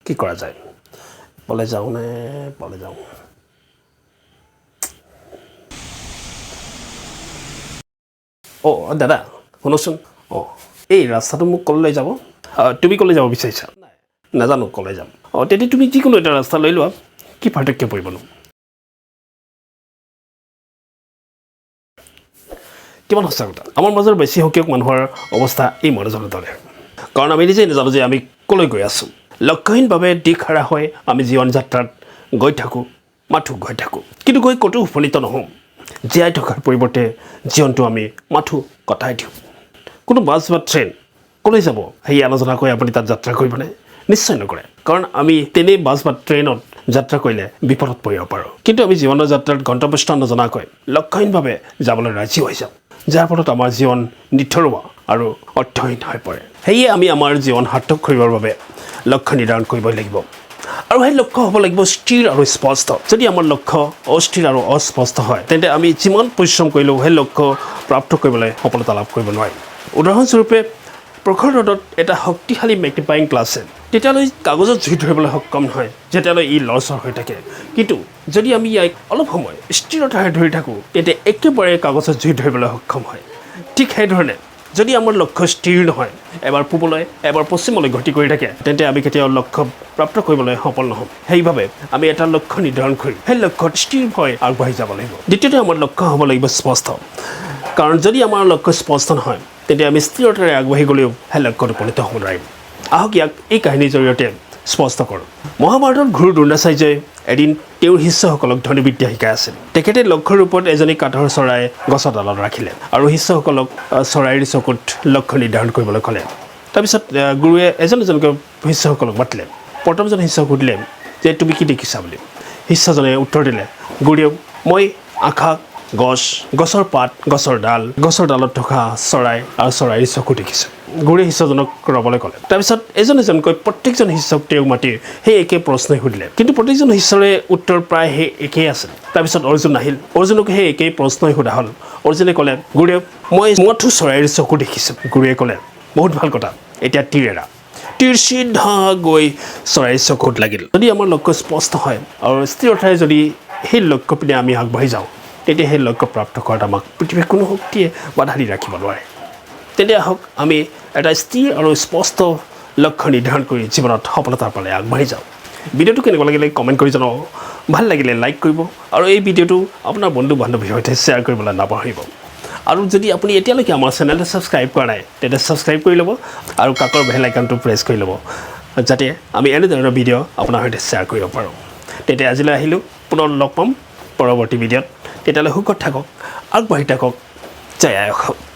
কি কৰা যায় পলে যাওঁ নে পলে যাওঁ দাদা শুনচোন এই ৰাস্তাটো মোক কলৈ যাব তুমি কলৈ যাব বিচাৰিছা নাজানো কলৈ যাম তেতিয়া তুমি যিকোনো এটা ৰাস্তা লৈ লোৱা কি পাৰ্থক্য পৰিবনো কিমান সঁচা কথা আমাৰ মাজৰ বেছি সংখ্যক মানুহৰ অৱস্থা এই মনোজনৰ দৰে কাৰণ আমি নিজেই নাজানো যে আমি কলৈ গৈ আছোঁ লক্ষ্যহীনভাৱে দিশ হাৰা হৈ আমি জীৱন যাত্ৰাত গৈ থাকোঁ মাথো গৈ থাকোঁ কিন্তু গৈ ক'তো উপনীত নহওঁ জীয়াই থকাৰ পৰিৱৰ্তে জীৱনটো আমি মাথো কটাই দিওঁ কোনো বাছ বা ট্ৰেইন কলৈ যাব সেই আলোচনা কৰি আপুনি তাত যাত্ৰা কৰিবনে নিশ্চয় নকৰে কাৰণ আমি তেনেই বাছ বা ট্ৰেইনত যাত্ৰা কৰিলে বিপদত পৰিব পাৰোঁ কিন্তু আমি জীৱনৰ যাত্ৰাত গন্তব্যস্থান নজনাকৈ লক্ষ্যহীনভাৱে যাবলৈ ৰাজি হৈ যাওঁ যাৰ ফলত আমাৰ জীৱন নিথৰুৱা আৰু অৰ্থহীন হৈ পৰে সেয়ে আমি আমাৰ জীৱন সাৰ্থক কৰিবৰ বাবে লক্ষ্য নিৰ্ধাৰণ কৰিবই লাগিব আৰু সেই লক্ষ্য হ'ব লাগিব স্থিৰ আৰু স্পষ্ট যদি আমাৰ লক্ষ্য অস্থিৰ আৰু অস্পষ্ট হয় তেন্তে আমি যিমান পৰিশ্ৰম কৰিলেও সেই লক্ষ্য প্ৰাপ্ত কৰিবলৈ সফলতা লাভ কৰিব নোৱাৰিম উদাহৰণস্বৰূপে প্ৰখৰ ৰ'দত এটা শক্তিশালী মেগনিফাইং গ্লাছে তেতিয়ালৈ কাগজত জুই ধৰিবলৈ সক্ষম নহয় যেতিয়ালৈ ই লৰচৰ হৈ থাকে কিন্তু যদি আমি ইয়াক অলপ সময় স্থিৰতাৰে ধৰি থাকোঁ তেতিয়া একেবাৰে কাগজত জুই ধৰিবলৈ সক্ষম হয় ঠিক সেইধৰণে যদি আমাৰ লক্ষ্য স্থিৰ নহয় এবাৰ পূবলৈ এবাৰ পশ্চিমলৈ গতি কৰি থাকে তেন্তে আমি কেতিয়াও লক্ষ্য প্ৰাপ্ত কৰিবলৈ সফল নহ'ম সেইবাবে আমি এটা লক্ষ্য নিৰ্ধাৰণ কৰি সেই লক্ষ্যত স্থিৰ হৈ আগবাঢ়ি যাব লাগিব দ্বিতীয়তে আমাৰ লক্ষ্য হ'ব লাগিব স্পষ্ট কাৰণ যদি আমাৰ লক্ষ্য স্পষ্ট নহয় তেন্তে আমি স্থিৰতাৰে আগবাঢ়ি গ'লেও সেই লক্ষ্যত উপনীত হ'ব নোৱাৰিম আহক ইয়াক এই কাহিনীৰ জৰিয়তে স্পষ্ট কৰোঁ মহাভাৰতত গুৰু দ্ৰোণাচাৰ্যই এদিন তেওঁৰ শিষ্যসকলক ধনুৰ্বিদ্যা শিকাই আছিল তেখেতে লক্ষ্যৰ ৰূপত এজনী কাঠৰ চৰাই গছৰ ডালত ৰাখিলে আৰু শিষ্যসকলক চৰাইৰ চকুত লক্ষ্য নিৰ্ধাৰণ কৰিবলৈ ক'লে তাৰপিছত গুৰুৱে এজন এজনকৈ শিষ্যসকলক মাতিলে প্ৰথমজন শিষ্যক সুধিলে যে তুমি কি দেখিছা বুলি শিষ্যজনে উত্তৰ দিলে গুৰুদেৱ মই আকাশ গছ গছৰ পাত গছৰ ডালত থকা চৰাই আৰু চৰাইৰ চকু দেখিছোঁ গুৰুৱে শিষ্যজনক ৰ'বলৈ ক'লে তাৰপিছত এজন এজনকৈ প্ৰত্যেকজন শিষ্যক তেওঁক মাতি সেই একে প্ৰশ্নই সুধিলে কিন্তু প্ৰত্যেকজন শিষ্যৰে উত্তৰ প্ৰায় সেই একেই আছিল তাৰপিছত অৰ্জুন আহিল অৰ্জুনকো সেই একেই প্ৰশ্নই সোধা হ'ল অৰ্জুনে ক'লে গুৰুদেৱ মই মাথো চৰাইৰ চকু দেখিছোঁ গুৰুৱে ক'লে বহুত ভাল কথা এতিয়া তীৰ এৰা তীৰ চিধা গৈ চৰাইৰ চকুত লাগিল যদি আমাৰ লক্ষ্য স্পষ্ট হয় আৰু স্থিৰতাৰে যদি সেই লক্ষ্য পিনে আমি আগবাঢ়ি যাওঁ তেতিয়া সেই লক্ষ্য প্ৰাপ্ত কৰাত আমাক পৃথিৱীৰ কোনো শক্তিয়ে বাধা দি ৰাখিব নোৱাৰে তেতিয়া আহক আমি এটা স্থিৰ আৰু স্পষ্ট লক্ষ্য নিৰ্ধাৰণ কৰি জীৱনত সফলতাৰ ফালে আগবাঢ়ি যাওঁ ভিডিঅ'টো কেনেকুৱা লাগিলে কমেণ্ট কৰি জনাব ভাল লাগিলে লাইক কৰিব আৰু এই ভিডিঅ'টো আপোনাৰ বন্ধু বান্ধৱীৰ সৈতে শ্বেয়াৰ কৰিবলৈ নাপাহৰিব আৰু যদি আপুনি এতিয়ালৈকে আমাৰ চেনেলটো ছাবস্ক্ৰাইব কৰা নাই তেতিয়া ছাবস্ক্ৰাইব কৰি ল'ব আৰু কাষৰ বেল আইকনটো প্ৰেছ কৰি ল'ব যাতে আমি এনেধৰণৰ ভিডিঅ' আপোনাৰ সৈতে শ্বেয়াৰ কৰিব পাৰোঁ তেতিয়া আজিলৈ আহিলোঁ পুনৰ লগ পাম পৰৱৰ্তী ভিডিঅ'ত তেতিয়ালৈ সুখত থাকক আগবাঢ়ি থাকক জয় আই অসম